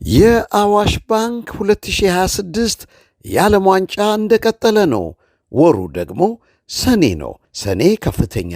የአዋሽ ባንክ 2026 የዓለም ዋንጫ እንደቀጠለ ነው። ወሩ ደግሞ ሰኔ ነው። ሰኔ ከፍተኛ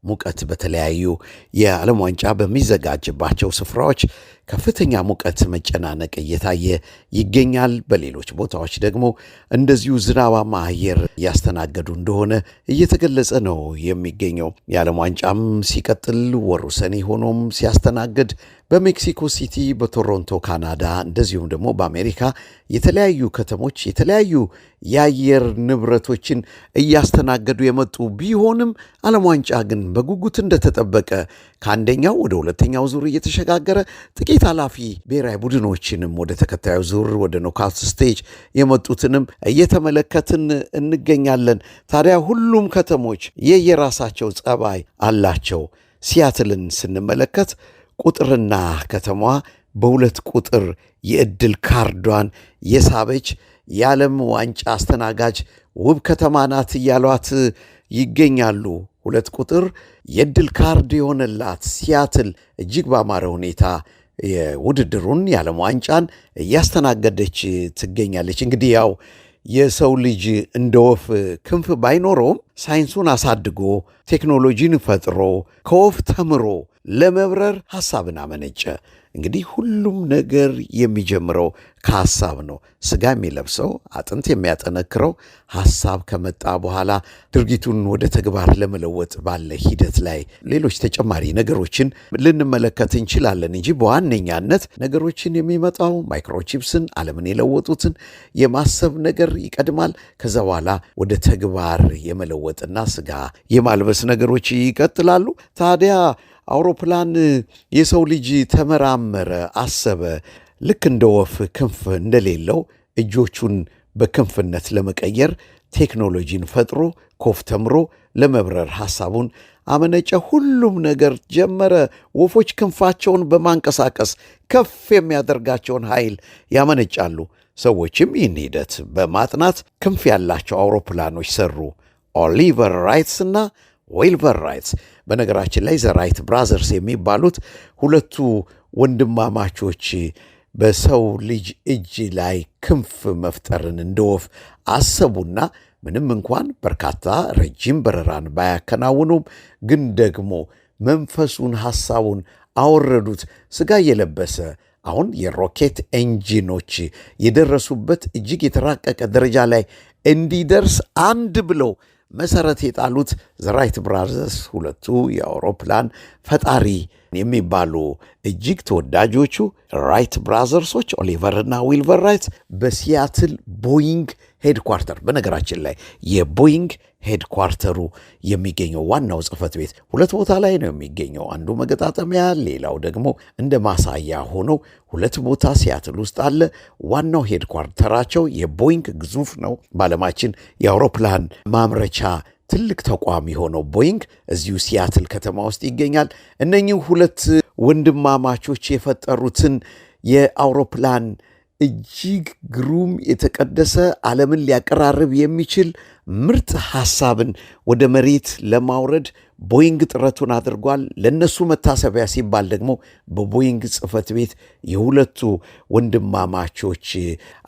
ሙቀት በተለያዩ የዓለም ዋንጫ በሚዘጋጅባቸው ስፍራዎች ከፍተኛ ሙቀት መጨናነቅ እየታየ ይገኛል። በሌሎች ቦታዎች ደግሞ እንደዚሁ ዝናባማ አየር እያስተናገዱ እንደሆነ እየተገለጸ ነው የሚገኘው። የዓለም ዋንጫም ሲቀጥል ወሩ ሰኔ ሆኖም ሲያስተናግድ በሜክሲኮ ሲቲ፣ በቶሮንቶ ካናዳ፣ እንደዚሁም ደግሞ በአሜሪካ የተለያዩ ከተሞች የተለያዩ የአየር ንብረቶችን እያስተናገዱ የመጡ ቢሆንም ዓለም ዋንጫ ግን በጉጉት እንደተጠበቀ ከአንደኛው ወደ ሁለተኛው ዙር እየተሸጋገረ ጥቂት ኃላፊ ብሔራዊ ቡድኖችንም ወደ ተከታዩ ዙር ወደ ኖካውት ስቴጅ የመጡትንም እየተመለከትን እንገኛለን። ታዲያ ሁሉም ከተሞች የየራሳቸው ጸባይ አላቸው። ሲያትልን ስንመለከት ቁጥርና ከተማዋ በሁለት ቁጥር የዕድል ካርዷን የሳበች የዓለም ዋንጫ አስተናጋጅ ውብ ከተማ ናት እያሏት ይገኛሉ። ሁለት ቁጥር የዕድል ካርድ የሆነላት ሲያትል እጅግ ባማረ ሁኔታ የውድድሩን የዓለም ዋንጫን እያስተናገደች ትገኛለች። እንግዲህ ያው የሰው ልጅ እንደ ወፍ ክንፍ ባይኖረውም ሳይንሱን አሳድጎ ቴክኖሎጂን ፈጥሮ ከወፍ ተምሮ ለመብረር ሐሳብን አመነጨ። እንግዲህ ሁሉም ነገር የሚጀምረው ከሐሳብ ነው። ሥጋ የሚለብሰው አጥንት የሚያጠነክረው ሐሳብ ከመጣ በኋላ ድርጊቱን ወደ ተግባር ለመለወጥ ባለ ሂደት ላይ ሌሎች ተጨማሪ ነገሮችን ልንመለከት እንችላለን እንጂ በዋነኛነት ነገሮችን የሚመጣው ማይክሮቺፕስን ዓለምን የለወጡትን የማሰብ ነገር ይቀድማል። ከዛ በኋላ ወደ ተግባር የመለወጥና ሥጋ የማልበስ ነገሮች ይቀጥላሉ። ታዲያ አውሮፕላን የሰው ልጅ ተመራመረ፣ አሰበ። ልክ እንደ ወፍ ክንፍ እንደሌለው እጆቹን በክንፍነት ለመቀየር ቴክኖሎጂን ፈጥሮ ኮፍ ተምሮ ለመብረር ሐሳቡን አመነጨ። ሁሉም ነገር ጀመረ። ወፎች ክንፋቸውን በማንቀሳቀስ ከፍ የሚያደርጋቸውን ኃይል ያመነጫሉ። ሰዎችም ይህን ሂደት በማጥናት ክንፍ ያላቸው አውሮፕላኖች ሰሩ። ኦሊቨር ራይትስ እና ዊልበር ራይትስ። በነገራችን ላይ ዘ ራይት ብራዘርስ የሚባሉት ሁለቱ ወንድማማቾች በሰው ልጅ እጅ ላይ ክንፍ መፍጠርን እንደ ወፍ አሰቡና ምንም እንኳን በርካታ ረጅም በረራን ባያከናውኑም ግን ደግሞ መንፈሱን ሐሳቡን አወረዱት። ሥጋ የለበሰ አሁን የሮኬት ኤንጂኖች የደረሱበት እጅግ የተራቀቀ ደረጃ ላይ እንዲደርስ አንድ ብለው መሰረት የጣሉት ዘራይት ብራዘርስ ሁለቱ የአውሮፕላን ፈጣሪ የሚባሉ እጅግ ተወዳጆቹ ራይት ብራዘርሶች ኦሊቨርና ዊልበር ራይት በሲያትል ቦይንግ ሄድኳርተር፣ በነገራችን ላይ የቦይንግ ሄድኳርተሩ የሚገኘው ዋናው ጽሕፈት ቤት ሁለት ቦታ ላይ ነው የሚገኘው። አንዱ መገጣጠሚያ፣ ሌላው ደግሞ እንደ ማሳያ ሆነው ሁለት ቦታ ሲያትል ውስጥ አለ። ዋናው ሄድኳርተራቸው የቦይንግ ግዙፍ ነው። በዓለማችን የአውሮፕላን ማምረቻ ትልቅ ተቋም የሆነው ቦይንግ እዚሁ ሲያትል ከተማ ውስጥ ይገኛል። እነኚህ ሁለት ወንድማማቾች የፈጠሩትን የአውሮፕላን እጅግ ግሩም የተቀደሰ ዓለምን ሊያቀራርብ የሚችል ምርጥ ሐሳብን ወደ መሬት ለማውረድ ቦይንግ ጥረቱን አድርጓል። ለነሱ መታሰቢያ ሲባል ደግሞ በቦይንግ ጽሕፈት ቤት የሁለቱ ወንድማማቾች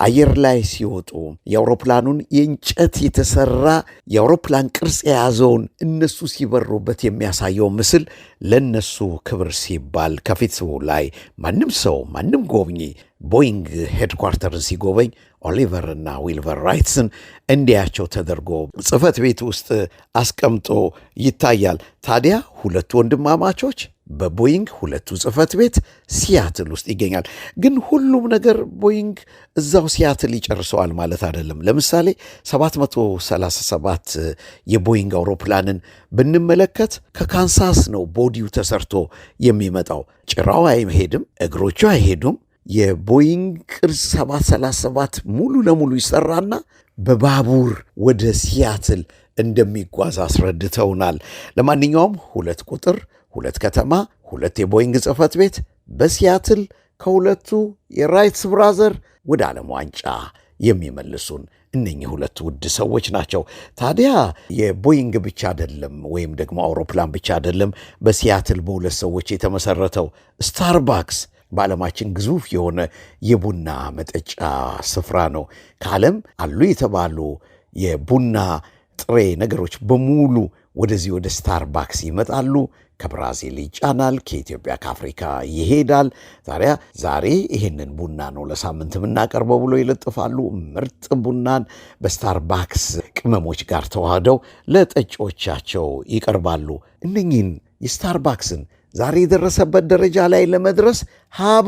አየር ላይ ሲወጡ የአውሮፕላኑን የእንጨት የተሰራ የአውሮፕላን ቅርጽ የያዘውን እነሱ ሲበሩበት የሚያሳየው ምስል ለነሱ ክብር ሲባል ከፊት ላይ ማንም ጎብኚ ቦይንግ ሄድኳርተርን ሲጎበኝ ኦሊቨር እና ዊልበር ራይትስን እንዲያቸው ተደርጎ ጽሕፈት ቤት ውስጥ አስቀምጦ ይታያል። ታዲያ ሁለቱ ወንድማማቾች በቦይንግ ሁለቱ ጽሕፈት ቤት ሲያትል ውስጥ ይገኛል። ግን ሁሉም ነገር ቦይንግ እዛው ሲያትል ይጨርሰዋል ማለት አይደለም። ለምሳሌ 737 የቦይንግ አውሮፕላንን ብንመለከት ከካንሳስ ነው ቦዲው ተሰርቶ የሚመጣው። ጭራው አይሄድም፣ እግሮቹ አይሄዱም። የቦይንግ ቅርጽ 737 ሙሉ ለሙሉ ይሰራና በባቡር ወደ ሲያትል እንደሚጓዝ አስረድተውናል። ለማንኛውም ሁለት ቁጥር፣ ሁለት ከተማ፣ ሁለት የቦይንግ ጽሕፈት ቤት በሲያትል ከሁለቱ የራይትስ ብራዘር ወደ ዓለም ዋንጫ የሚመልሱን እነኚህ ሁለት ውድ ሰዎች ናቸው። ታዲያ የቦይንግ ብቻ አይደለም ወይም ደግሞ አውሮፕላን ብቻ አይደለም በሲያትል በሁለት ሰዎች የተመሰረተው። ስታርባክስ በዓለማችን ግዙፍ የሆነ የቡና መጠጫ ስፍራ ነው። ከዓለም አሉ የተባሉ የቡና ጥሬ ነገሮች በሙሉ ወደዚህ ወደ ስታርባክስ ይመጣሉ። ከብራዚል ይጫናል፣ ከኢትዮጵያ ከአፍሪካ ይሄዳል። ታዲያ ዛሬ ይሄንን ቡና ነው ለሳምንት የምናቀርበው ብሎ ይለጥፋሉ። ምርጥ ቡናን በስታርባክስ ቅመሞች ጋር ተዋህደው ለጠጪዎቻቸው ይቀርባሉ። እነኚህን የስታርባክስን ዛሬ የደረሰበት ደረጃ ላይ ለመድረስ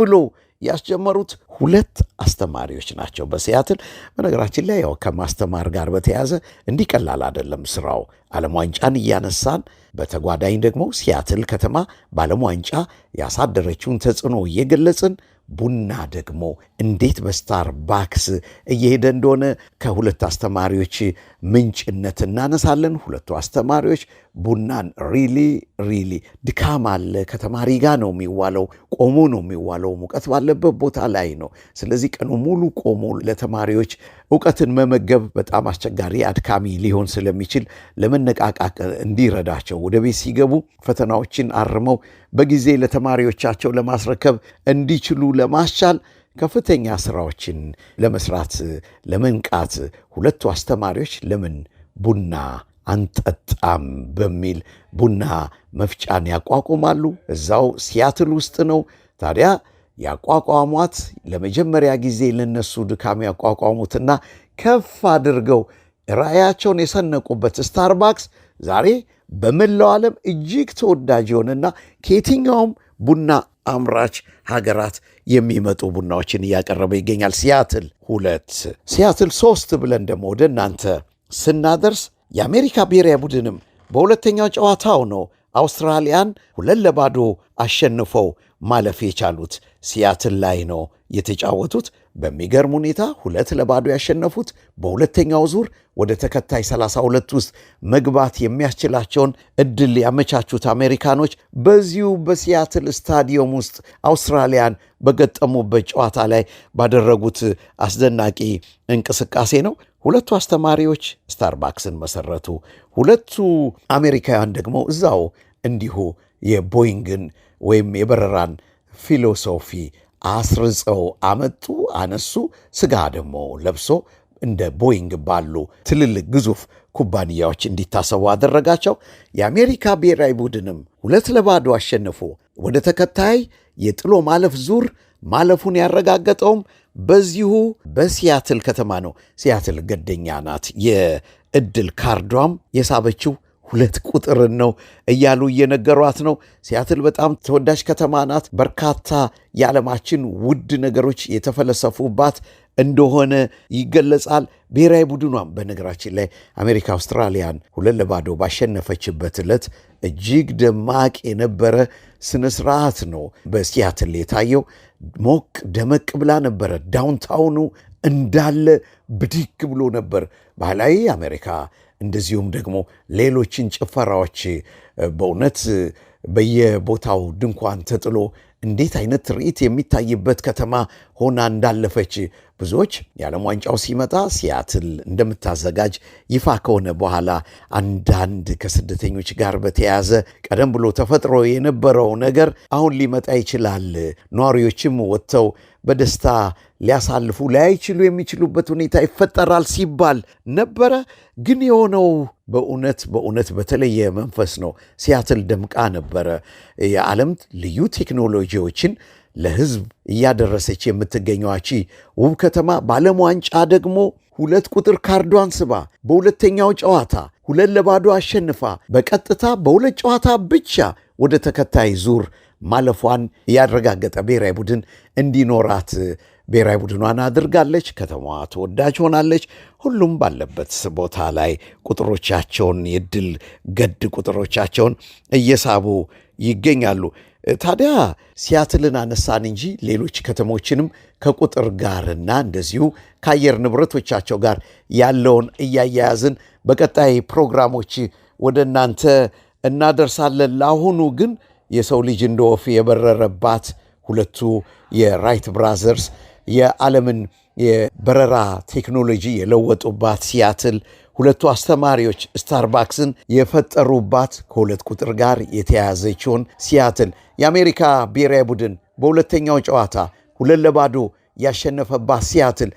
ብሎ ያስጀመሩት 2 አስተማሪዎች ናቸው በሲያትል። በነገራችን ላይ ያው ከማስተማር ጋር በተያያዘ እንዲህ ቀላል አይደለም ስራው። ዓለም ዋንጫን እያነሳን በተጓዳኝ ደግሞ ሲያትል ከተማ በዓለም ዋንጫ ያሳደረችውን ተጽዕኖ እየገለጽን ቡና ደግሞ እንዴት በስታርባክስ እየሄደ እንደሆነ ከ2 አስተማሪዎች ምንጭነት እናነሳለን። 2ቱ አስተማሪዎች ቡናን ሪሊ ድካም አለ። ከተማሪ ጋር ነው የሚዋለው፣ ቆሞ ነው የሚዋለው፣ ሙቀት ባለበት ቦታ ላይ ነው። ስለዚህ ቀኑ ሙሉ ቆሞ ለተማሪዎች እውቀትን መመገብ በጣም አስቸጋሪ አድካሚ ሊሆን ስለሚችል ለመነቃቃቅ እንዲረዳቸው ወደ ቤት ሲገቡ ፈተናዎችን አርመው በጊዜ ለተማሪዎቻቸው ለማስረከብ እንዲችሉ ለማስቻል ከፍተኛ ስራዎችን ለመስራት ለመንቃት 2ቱ አስተማሪዎች ለምን ቡና አንጠጣም በሚል ቡና መፍጫን ያቋቁማሉ። እዛው ሲያትል ውስጥ ነው። ታዲያ ያቋቋሟት ለመጀመሪያ ጊዜ ለነሱ ድካም ያቋቋሙትና ከፍ አድርገው ራዕያቸውን የሰነቁበት ስታርባክስ ዛሬ በመላው ዓለም እጅግ ተወዳጅ የሆነና ከየትኛውም ቡና አምራች ሀገራት የሚመጡ ቡናዎችን እያቀረበ ይገኛል። ሲያትል 2፣ ሲያትል 3 ብለን ደግሞ ወደ እናንተ ስናደርስ የአሜሪካ ብሔራዊ ቡድንም በሁለተኛው ጨዋታው ነው አውስትራሊያን 2-0 አሸንፈው ማለፍ የቻሉት። ሲያትል ላይ ነው የተጫወቱት። በሚገርም ሁኔታ 2-0 ያሸነፉት በሁለተኛው ዙር ወደ ተከታይ 32 ውስጥ መግባት የሚያስችላቸውን እድል ያመቻቹት አሜሪካኖች በዚሁ በሲያትል ስታዲየም ውስጥ አውስትራሊያን በገጠሙበት ጨዋታ ላይ ባደረጉት አስደናቂ እንቅስቃሴ ነው። 2ቱ አስተማሪዎች ስታርባክስን መሰረቱ። 2ቱ አሜሪካውያን ደግሞ እዛው እንዲሁ የቦይንግን ወይም የበረራን ፊሎሶፊ አስርጸው አነሱ። ስጋ ደግሞ ለብሶ እንደ ቦይንግ ባሉ ትልልቅ ግዙፍ ኩባንያዎች እንዲታሰቡ አደረጋቸው። የአሜሪካ ብሔራዊ ቡድንም 2-0 አሸንፎ ወደ ተከታይ የጥሎ ማለፍ ዙር ማለፉን ያረጋገጠውም በዚሁ በሲያትል ከተማ ነው። ሲያትል ገደኛ ናት። የእድል ካርዷም የሳበችው 2 ቁጥርን ነው እያሉ እየነገሯት ነው። ሲያትል በጣም ተወዳጅ ከተማ ናት። በርካታ የዓለማችን ውድ ነገሮች የተፈለሰፉባት እንደሆነ ይገለጻል። ብሔራዊ ቡድኗም በነገራችን ላይ አሜሪካ አውስትራሊያን 2-0 ባሸነፈችበት ዕለት እጅግ ደማቅ የነበረ ስነ ስርዓት ነው በሲያትል የታየው። ሞቅ ደመቅ ብላ ነበረ። ዳውንታውኑ እንዳለ ብድግ ብሎ ነበር። ባህላዊ አሜሪካ እንደዚሁም ደግሞ ሌሎችን ጭፈራዎች በእውነት በየቦታው ድንኳን ተጥሎ እንዴት አይነት ትርኢት የሚታይበት ከተማ ሆና እንዳለፈች ብዙዎች የዓለም ዋንጫው ሲመጣ ሲያትል እንደምታዘጋጅ ይፋ ከሆነ በኋላ አንዳንድ ከስደተኞች ጋር በተያያዘ ቀደም ብሎ ተፈጥሮ የነበረው ነገር አሁን ሊመጣ ይችላል፣ ነዋሪዎችም ወጥተው በደስታ ሊያሳልፉ ላይችሉ የሚችሉበት ሁኔታ ይፈጠራል ሲባል ነበረ። ግን የሆነው በእውነት በተለየ መንፈስ ነው። ሲያትል ደምቃ ነበረ። የዓለም ልዩ ቴክኖሎጂዎችን ለሕዝብ እያደረሰች የምትገኘዋቺ ውብ ከተማ በዓለም ዋንጫ ደግሞ 2 ቁጥር ካርዷን ስባ በሁለተኛው ጨዋታ 2-0 አሸንፋ በቀጥታ በ2 ጨዋታ ብቻ ወደ ተከታይ ዙር ማለፏን ያረጋገጠ ብሔራዊ ቡድን እንዲኖራት ብሔራዊ ቡድኗን አድርጋለች። ከተማዋ ተወዳጅ ሆናለች። ሁሉም ባለበት ቦታ ላይ ቁጥሮቻቸውን የድል ገድ ቁጥሮቻቸውን እየሳቡ ይገኛሉ። ታዲያ ሲያትልን አነሳን እንጂ ሌሎች ከተሞችንም ከቁጥር ጋርና እንደዚሁ ከአየር ንብረቶቻቸው ጋር ያለውን እያያያዝን በቀጣይ ፕሮግራሞች ወደ እናንተ እናደርሳለን። ለአሁኑ ግን የሰው ልጅ እንደ ወፍ የበረረባት 2ቱ የራይት ብራዘርስ የዓለምን የበረራ ቴክኖሎጂ የለወጡባት ሲያትል 2ቱ አስተማሪዎች ስታርባክስን የፈጠሩባት ከ2 ቁጥር ጋር የተያያዘችውን ሲያትል የአሜሪካ ብሔራዊ ቡድን በሁለተኛው ጨዋታ 2-0 ያሸነፈባት ሲያትል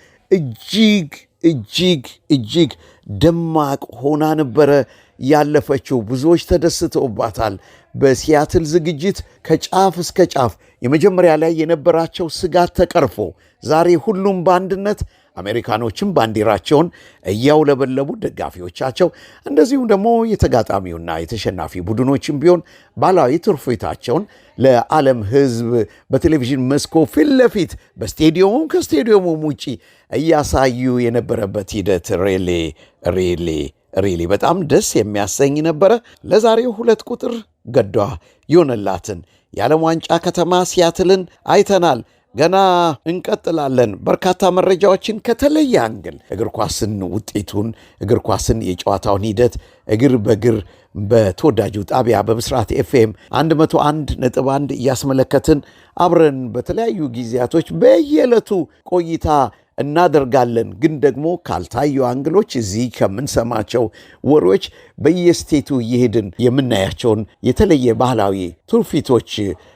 እጅግ ደማቅ ሆና ነበረ ያለፈችው። ብዙዎች ተደስተውባታል። በሲያትል ዝግጅት ከጫፍ እስከ ጫፍ የመጀመሪያ ላይ የነበራቸው ስጋት ተቀርፎ ዛሬ ሁሉም በአንድነት አሜሪካኖችም ባንዲራቸውን እያውለበለቡ ደጋፊዎቻቸው፣ እንደዚሁም ደግሞ የተጋጣሚውና የተሸናፊ ቡድኖችም ቢሆን ባህላዊ ትርኢታቸውን ለዓለም ሕዝብ በቴሌቪዥን መስኮት ፊት ለፊት በስቴዲየሙም ከስቴዲየሙም ውጪ እያሳዩ የነበረበት ሂደት ሪሊ በጣም ደስ የሚያሰኝ ነበረ። ለዛሬው 2 ቁጥር ገዷ የሆነላትን የዓለም ዋንጫ ከተማ ሲያትልን አይተናል። ገና እንቀጥላለን። በርካታ መረጃዎችን ከተለየ አንግል እግር ኳስን ውጤቱን፣ እግር ኳስን የጨዋታውን ሂደት እግር በእግር በተወዳጁ ጣቢያ በብስራት ኤፍኤም 101.1 እያስመለከትን አብረን በተለያዩ ጊዜያቶች በየዕለቱ ቆይታ እናደርጋለን። ግን ደግሞ ካልታዩ አንግሎች እዚህ ከምንሰማቸው ወሬዎች በየስቴቱ እየሄድን የምናያቸውን የተለየ ባህላዊ ትውፊቶች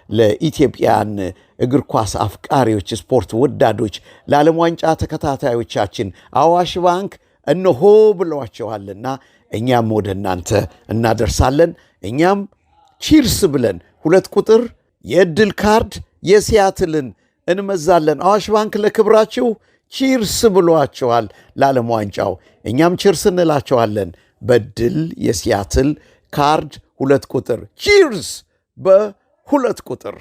ለኢትዮጵያን እግር ኳስ አፍቃሪዎች፣ ስፖርት ወዳዶች፣ ለዓለም ዋንጫ ተከታታዮቻችን አዋሽ ባንክ እነሆ ብለዋቸዋልና እኛም ወደ እናንተ እናደርሳለን። እኛም ቺርስ ብለን 2 ቁጥር የዕድል ካርድ የሲያትልን እንመዛለን። አዋሽ ባንክ ለክብራችሁ ቺርስ ብሏቸዋል ለዓለም ዋንጫው። እኛም ቺርስ እንላቸዋለን። በድል የሲያትል ካርድ 2 ቁጥር ቺርስ በ2 ቁጥር